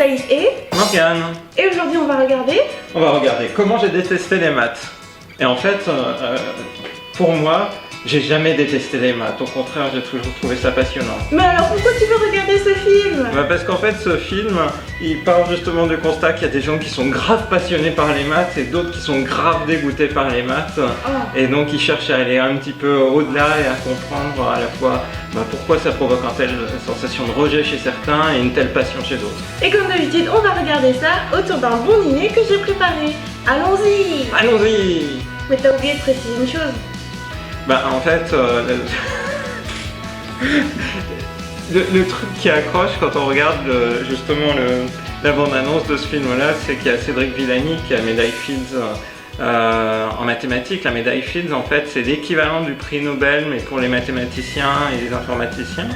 Anaïs et Morgane. Et aujourd'hui on va regarder Comment j'ai détesté les maths. Et en fait, pour moi, j'ai jamais détesté les maths. Au contraire, j'ai toujours trouvé ça passionnant. Mais alors pourquoi tu veux regarder ce film? Parce qu'en fait, ce film, il part justement du constat qu'il y a des gens qui sont grave passionnés par les maths et d'autres qui sont grave dégoûtés par les maths. Et donc, ils cherchent à aller un petit peu au-delà et à comprendre à la fois pourquoi ça provoque une telle sensation de rejet chez certains et une telle passion chez d'autres. Et comme d'habitude, on va regarder ça autour d'un bon dîner que j'ai préparé. Allons-y! Allons-y! Mais t'as oublié de préciser une chose. En fait, le truc qui accroche quand on regarde justement la bande-annonce de ce film-là, c'est qu'il y a Cédric Villani qui a la médaille Fields en mathématiques. La médaille Fields, en fait, c'est l'équivalent du prix Nobel, mais pour les mathématiciens et les informaticiens.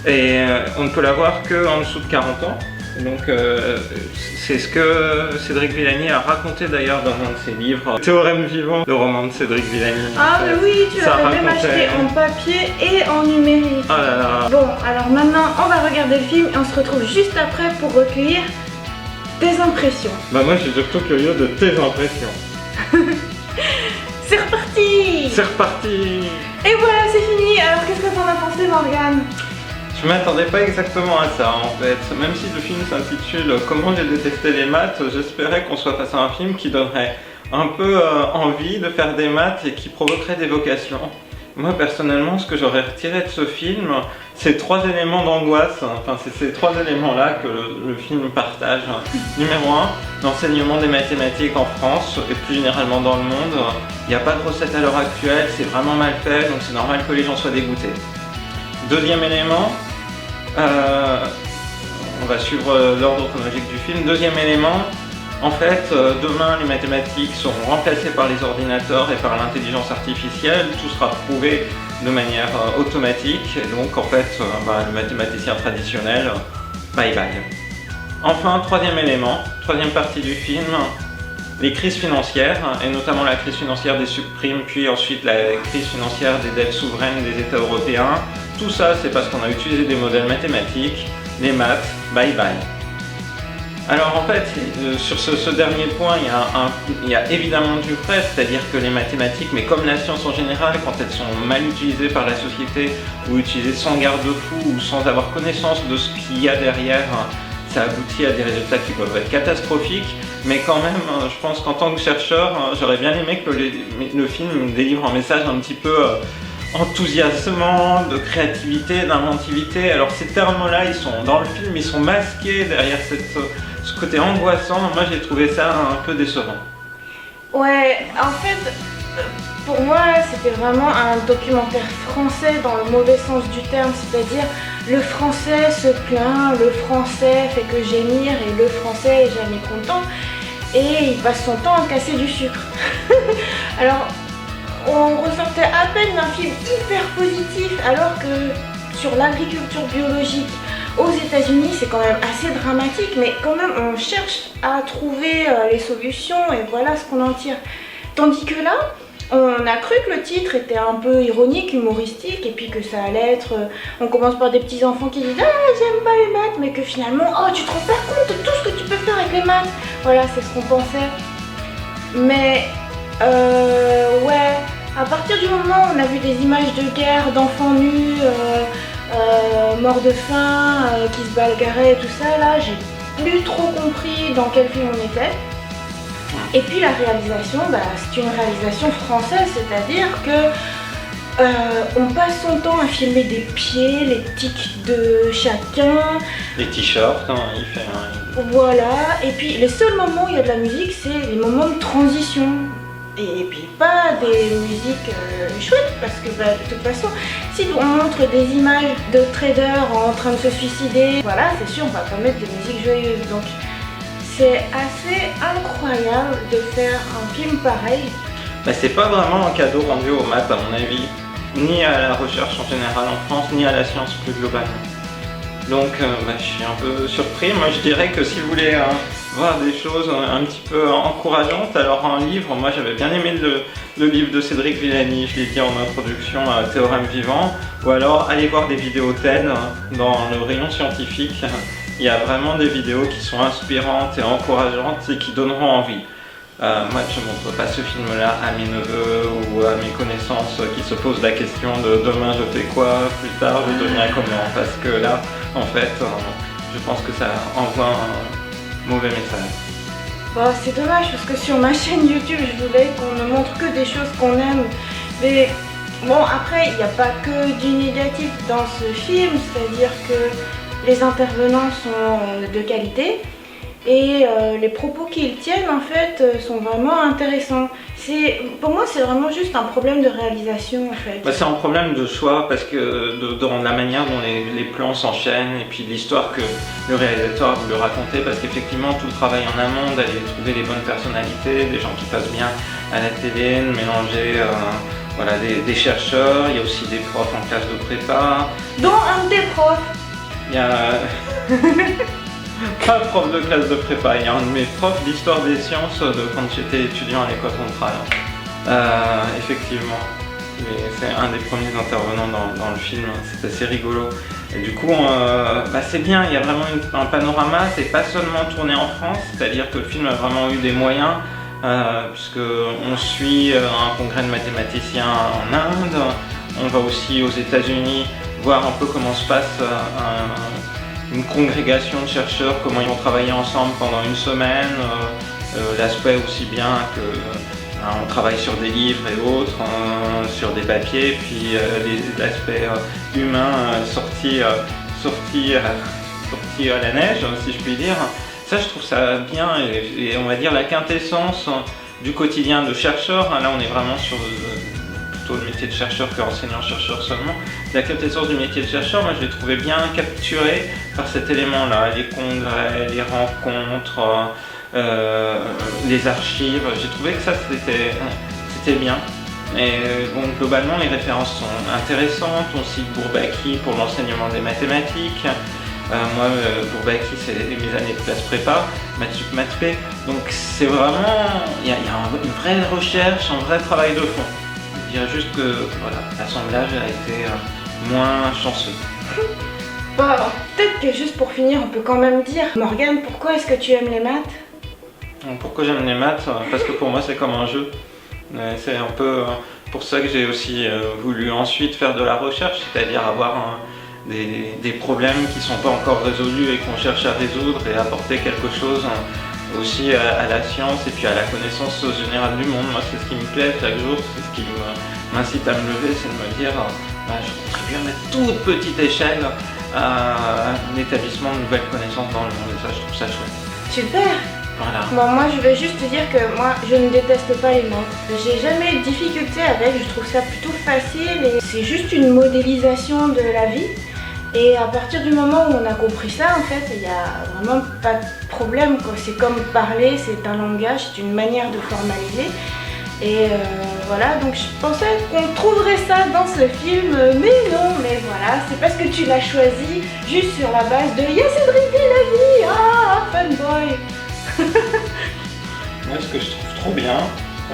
Et on ne peut l'avoir qu'en dessous de 40 ans. Donc c'est ce que Cédric Villani a raconté d'ailleurs dans un de ses livres, Théorème vivant, le roman de Cédric Villani. Ah mais oui, tu l'avais même acheté en papier et en numérique. Oh là là. Bon, alors maintenant on va regarder le film et on se retrouve juste après pour recueillir tes impressions. Moi je suis surtout curieux de tes impressions. C'est reparti! C'est reparti! Et voilà, c'est fini. Alors qu'est-ce que t'en as pensé, Morgane? Je m'attendais pas exactement à ça en fait. Même si le film s'intitule Comment j'ai détesté les maths, j'espérais qu'on soit face à un film qui donnerait un peu envie de faire des maths et qui provoquerait des vocations. Moi personnellement, ce que j'aurais retiré de ce film, c'est 3 éléments d'angoisse. Enfin, c'est ces 3 éléments-là que le film partage. Numéro 1, l'enseignement des mathématiques en France et plus généralement dans le monde. Il n'y a pas de recette à l'heure actuelle, c'est vraiment mal fait, donc c'est normal que les gens soient dégoûtés. Deuxième élément, on va suivre l'ordre chronologique du film. Deuxième élément, en fait, demain les mathématiques seront remplacées par les ordinateurs et par l'intelligence artificielle. Tout sera prouvé de manière automatique et donc en fait, le mathématicien traditionnel, bye bye. Enfin, troisième élément, troisième partie du film, les crises financières, et notamment la crise financière des subprimes, puis ensuite la crise financière des dettes souveraines des États européens. Tout ça, c'est parce qu'on a utilisé des modèles mathématiques, les maths, bye bye. Alors en fait, sur ce dernier point, il y a évidemment du vrai, c'est-à-dire que les mathématiques, mais comme la science en général, quand elles sont mal utilisées par la société, ou utilisées sans garde-fou, ou sans avoir connaissance de ce qu'il y a derrière, ça aboutit à des résultats qui peuvent être catastrophiques. Mais quand même, je pense qu'en tant que chercheur, j'aurais bien aimé que le film délivre un message un petit peu enthousiasmant, de créativité, d'inventivité. Alors ces termes-là, ils sont dans le film, ils sont masqués derrière ce côté angoissant. Moi, j'ai trouvé ça un peu décevant. Ouais, en fait, pour moi, c'était vraiment un documentaire français dans le mauvais sens du terme, c'est-à-dire le français se plaint, le français fait que gémir et le français est jamais content et il passe son temps à casser du sucre. Alors, on ressortait à peine d'un film hyper positif alors que sur l'agriculture biologique aux États-Unis c'est quand même assez dramatique, mais quand même on cherche à trouver les solutions et voilà ce qu'on en tire. Tandis que là, on a cru que le titre était un peu ironique, humoristique, et puis que ça allait être... on commence par des petits enfants qui disent « Ah, j'aime pas les maths », mais que finalement « Oh, tu te rends pas compte de tout ce que tu peux faire avec les maths ?» Voilà, c'est ce qu'on pensait. Mais, ouais, à partir du moment où on a vu des images de guerre, d'enfants nus, morts de faim, qui se bagarraient et tout ça, là, j'ai plus trop compris dans quel film on était. Et puis la réalisation, c'est une réalisation française, c'est-à-dire que on passe son temps à filmer des pieds, les tics de chacun. Les t-shirts, il fait un... Voilà, et puis les seuls moments où il y a de la musique, c'est les moments de transition. Et puis pas des musiques chouettes, parce que de toute façon, si on montre des images de traders en train de se suicider, voilà, c'est sûr, on va pas mettre de musique joyeuse. Donc c'est assez incroyable de faire un film pareil. C'est pas vraiment un cadeau rendu aux maths à mon avis, ni à la recherche en général en France, ni à la science plus globalement. Donc je suis un peu surpris. Moi je dirais que si vous voulez voir des choses un petit peu encourageantes, alors un livre, moi j'avais bien aimé le livre de Cédric Villani, je l'ai dit en introduction, Théorème vivant, ou alors allez voir des vidéos TED dans le rayon scientifique. il y a vraiment des vidéos qui sont inspirantes et encourageantes et qui donneront envie. Moi, je ne montre pas ce film-là à mes neveux ou à mes connaissances qui se posent la question de demain je fais quoi, plus tard je deviens comment, parce que là, en fait, je pense que ça envoie un mauvais message. Bon, c'est dommage parce que sur ma chaîne YouTube, je voulais qu'on ne montre que des choses qu'on aime. Mais bon, après, il n'y a pas que du négatif dans ce film, c'est-à-dire que les intervenants sont de qualité et les propos qu'ils tiennent en fait sont vraiment intéressants. Pour moi, c'est vraiment juste un problème de réalisation en fait. Bah, c'est un problème de choix parce que dans la manière dont les plans s'enchaînent et puis l'histoire que le réalisateur a voulu raconter, parce qu'effectivement tout le travail en amont d'aller trouver les bonnes personnalités, des gens qui passent bien à la télé, de mélanger voilà, des chercheurs, il y a aussi des profs en classe de prépa. Dont un des profs. Il y a pas prof de classe de prépa, il y a un de mes profs d'histoire des sciences de quand j'étais étudiant à l'école centrale. Effectivement, c'est un des premiers intervenants dans le film, c'est assez rigolo. Et du coup, c'est bien, il y a vraiment un panorama, c'est pas seulement tourné en France, c'est-à-dire que le film a vraiment eu des moyens, puisqu'on suit un congrès de mathématiciens en Inde, on va aussi aux États-Unis voir un peu comment se passe une congrégation de chercheurs, comment ils vont travailler ensemble pendant une semaine, l'aspect aussi bien que on travaille sur des livres et autres, sur des papiers, puis l'aspect humain sorti à la neige, si je puis dire. Ça, je trouve ça bien et on va dire la quintessence du quotidien de chercheur. Là, on est vraiment sur plutôt le métier de chercheur que enseignant-chercheur seulement. La quintessence du métier de chercheur, moi, je l'ai trouvé bien capturé par cet élément-là, les congrès, les rencontres. Les archives, j'ai trouvé que ça c'était bien. Et bon, globalement les références sont intéressantes, on cite Bourbaki pour l'enseignement des mathématiques. Moi, Bourbaki c'est mes années de classe prépa, Mathsup Mathp, donc c'est vraiment, il y a une vraie recherche, un vrai travail de fond. Je dirais juste que voilà, l'assemblage a été moins chanceux. Bon, peut-être que juste pour finir, on peut quand même dire, Morgane, pourquoi est-ce que tu aimes les maths? Pourquoi j'aime les maths? Parce que pour moi c'est comme un jeu. C'est un peu pour ça que j'ai aussi voulu ensuite faire de la recherche, c'est-à-dire avoir des problèmes qui ne sont pas encore résolus et qu'on cherche à résoudre et apporter quelque chose aussi à la science et puis à la connaissance générale du monde. Moi c'est ce qui me plaît chaque jour, c'est ce qui m'incite à me lever, c'est de me dire je contribue à ma toute petite échelle à l'établissement de nouvelles connaissances dans le monde et ça je trouve ça chouette. Super! Voilà. Bon, moi je vais juste te dire que moi je ne déteste pas les maths. J'ai jamais eu de difficulté avec, je trouve ça plutôt facile et c'est juste une modélisation de la vie. Et à partir du moment où on a compris ça, en fait, il n'y a vraiment pas de problème, quoi. C'est comme parler, c'est un langage, c'est une manière de formaliser. Et voilà, donc je pensais qu'on trouverait ça dans ce film, mais non, mais voilà, c'est parce que tu l'as choisi juste sur la base de « Y'a Cédric Villani, ah, fanboy !» Moi, ce que je trouve trop bien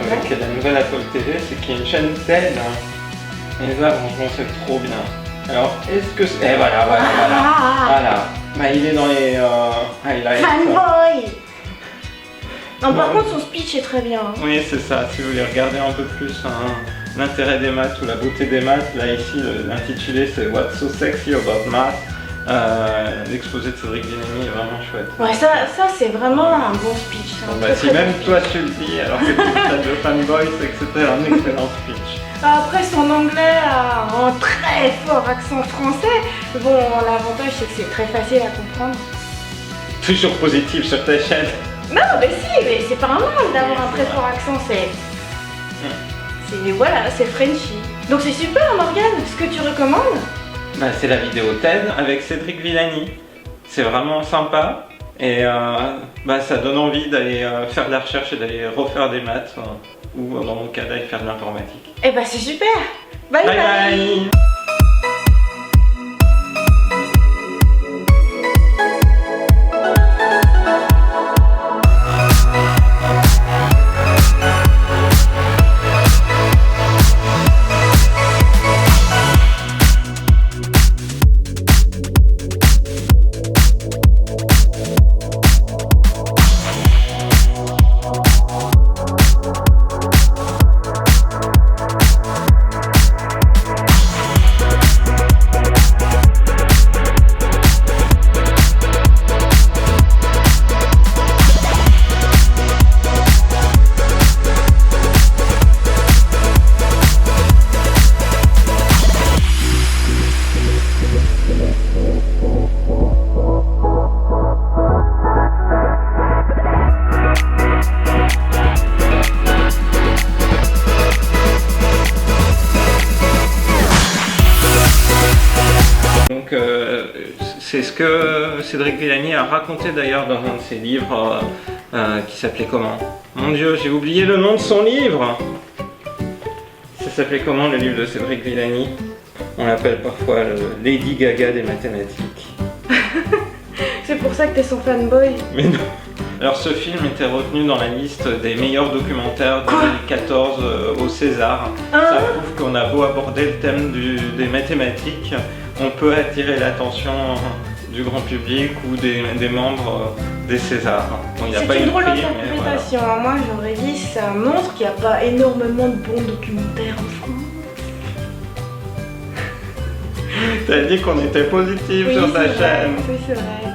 avec la nouvelle Apple TV, c'est qu'il y a une chaîne TED. Et là, franchement, c'est trop bien. Alors, est-ce que c'est... Et voilà. Bah, il est dans les highlights. Fanboy! Non, par contre, son speech est très bien. Oui, c'est ça. Si vous voulez regarder un peu plus l'intérêt des maths ou la beauté des maths, là, ici, l'intitulé, c'est What's so sexy about math? L'exposé de Cédric Villani est vraiment chouette. Ouais, ça c'est vraiment un bon speech. Si même toi tu le dis, alors que tu es de fanboy, c'est que c'était un excellent speech. Après, son anglais a un très fort accent français. Bon, l'avantage c'est que c'est très facile à comprendre. Toujours positif sur ta chaîne. Non, mais si, mais c'est pas un mal d'avoir un très fort accent, voilà, c'est Frenchy. Donc c'est super, Morgane, ce que tu recommandes? C'est la vidéo TED avec Cédric Villani. C'est vraiment sympa et ça donne envie d'aller faire de la recherche et d'aller refaire des maths ou dans mon cas d'aller faire de l'informatique. Et c'est super. Bye bye. que Cédric Villani a raconté d'ailleurs dans un de ses livres qui s'appelait comment? Mon Dieu, j'ai oublié le nom de son livre. Ça s'appelait comment le livre de Cédric Villani? On l'appelle parfois le Lady Gaga des mathématiques. C'est pour ça que t'es son fanboy. Mais non. Alors ce film était retenu dans la liste des meilleurs documentaires de 2014 au César. Ça prouve qu'on a beau aborder le thème des mathématiques, on peut attirer l'attention du grand public ou des membres des Césars. Bon, c'est une drôle d'interprétation. Voilà. Moi j'aurais dit ça montre qu'il n'y a pas énormément de bons documentaires en France. T'as dit qu'on était positif sur ta chaîne. Oui, c'est vrai.